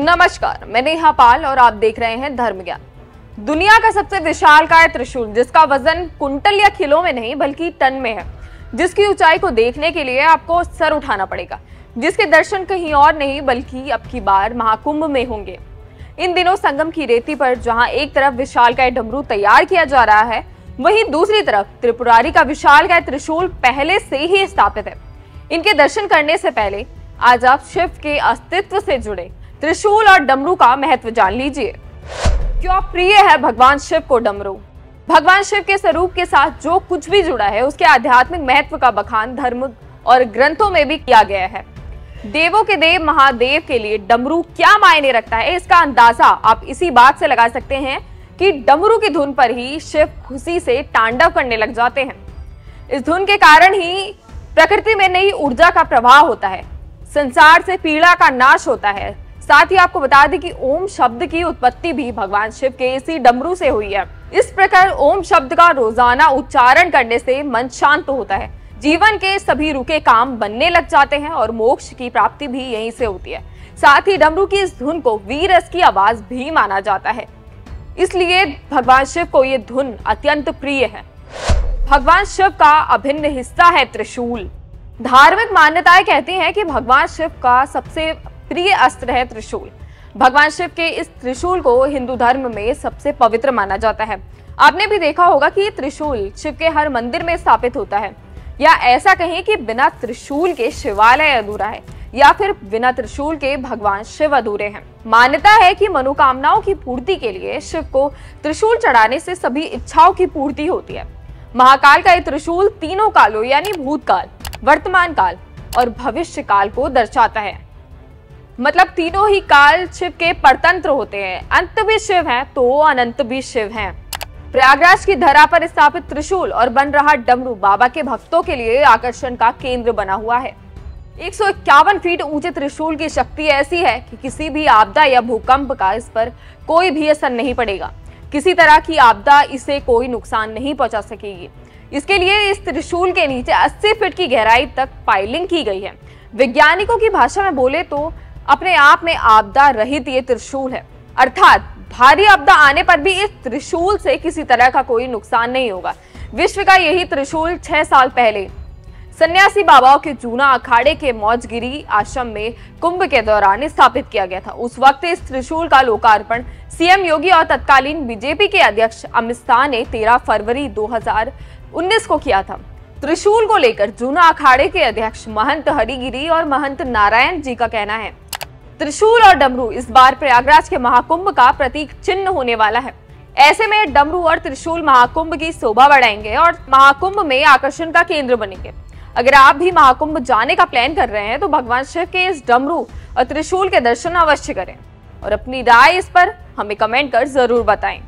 नमस्कार, मैं नेहा पाल और आप देख रहे हैं धर्म ज्ञान। दुनिया का सबसे विशालकाय त्रिशूल, जिसका वजन कुंटल या किलो में नहीं बल्कि टन में है, जिसकी ऊंचाई को देखने के लिए आपको सर उठाना पड़ेगा, जिसके दर्शन कहीं और नहीं बल्कि अब की बार महाकुंभ में होंगे। इन दिनों संगम की रेती पर जहां एक तरफ विशालकाय डमरू तैयार किया जा रहा है, वहीं दूसरी तरफ त्रिपुरारी का विशालकाय त्रिशूल पहले से ही स्थापित है। इनके दर्शन करने से पहले आज आप शिव के अस्तित्व से जुड़े त्रिशूल और डमरू का महत्व जान लीजिए। क्यों प्रिय है भगवान शिव को डमरू? भगवान शिव के स्वरूप के साथ जो कुछ भी जुड़ा है, उसके आध्यात्मिक महत्व का बखान धर्म और ग्रंथों में भी किया गया है। देवों के देव महादेव के लिए डमरू क्या मायने रखता है, इसका अंदाजा आप इसी बात से लगा सकते हैं कि डमरू की धुन पर ही शिव खुशी से तांडव करने लग जाते हैं। इस धुन के कारण ही प्रकृति में नई ऊर्जा का प्रवाह होता है, संसार से पीड़ा का नाश होता है। साथ ही आपको बता दें कि ओम शब्द की उत्पत्ति भी भगवान शिव के इसी डमरू से हुई है। इस प्रकार ओम शब्द का रोजाना उच्चारण करने से मन शांत होता है, जीवन के सभी रुके काम बनने लग जाते हैं और मोक्ष की प्राप्ति भी यहीं से होती है। साथ ही डमरू की इस धुन को वीर रस की आवाज भी माना जाता है, इसलिए भगवान शिव को ये धुन अत्यंत प्रिय है। भगवान शिव का अभिन्न हिस्सा है त्रिशूल। धार्मिक मान्यताएं कहती हैं कि भगवान शिव का सबसे प्रिय अस्त्र है त्रिशूल। भगवान शिव के इस त्रिशूल को हिंदू धर्म में सबसे पवित्र माना जाता है। आपने भी देखा होगा कि त्रिशूल शिव के हर मंदिर में स्थापित होता है, या ऐसा कहें कि बिना त्रिशूल के शिवालय अधूरा है, या फिर बिना त्रिशूल के भगवान शिव अधूरे हैं। मान्यता है कि मनोकामनाओं की पूर्ति के लिए शिव को त्रिशूल चढ़ाने से सभी इच्छाओं की पूर्ति होती है। महाकाल का ये त्रिशूल तीनों कालों यानी भूतकाल, वर्तमान काल और भविष्य काल को दर्शाता है। मतलब तीनों ही काल शिव के परतंत्र होते हैं। अंत भी शिव हैं तो अनंत भी शिव हैं। प्रयागराज की धरा पर स्थापित त्रिशूल और बन रहा डमरू बाबा के भक्तों के लिए आकर्षण का केंद्र बना हुआ है। 151 फीट ऊंचे त्रिशूल की शक्ति ऐसी है कि किसी भी आपदा या भूकंप का इस पर कोई भी असर नहीं पड़ेगा। किसी तरह की आपदा इसे कोई नुकसान नहीं पहुंचा सकेगी। इसके लिए इस त्रिशूल के नीचे 80 फीट की गहराई तक पाइलिंग की गई है। वैज्ञानिकों की भाषा में बोले तो अपने आप में आपदा रहित ये त्रिशूल है, अर्थात भारी आपदा आने पर भी इस त्रिशूल से किसी तरह का कोई नुकसान नहीं होगा। विश्व का यही त्रिशूल 6 साल पहले सन्यासी बाबाओं के जूना अखाड़े के मौजगिरी आश्रम में कुंभ के दौरान स्थापित किया गया था। उस वक्त इस त्रिशूल का लोकार्पण सीएम योगी और तत्कालीन बीजेपी के अध्यक्ष अमित शाह ने 13 फरवरी 2019 को किया था। त्रिशूल को लेकर जूना अखाड़े के अध्यक्ष महंत हरिगिरी और महंत नारायण जी का कहना है, त्रिशूल और डमरू इस बार प्रयागराज के महाकुंभ का प्रतीक चिन्ह होने वाला है। ऐसे में डमरू और त्रिशूल महाकुंभ की शोभा बढ़ाएंगे और महाकुंभ में आकर्षण का केंद्र बनेंगे। अगर आप भी महाकुंभ जाने का प्लान कर रहे हैं तो भगवान शिव के इस डमरू और त्रिशूल के दर्शन अवश्य करें और अपनी राय इस पर हमें कमेंट कर जरूर बताएं।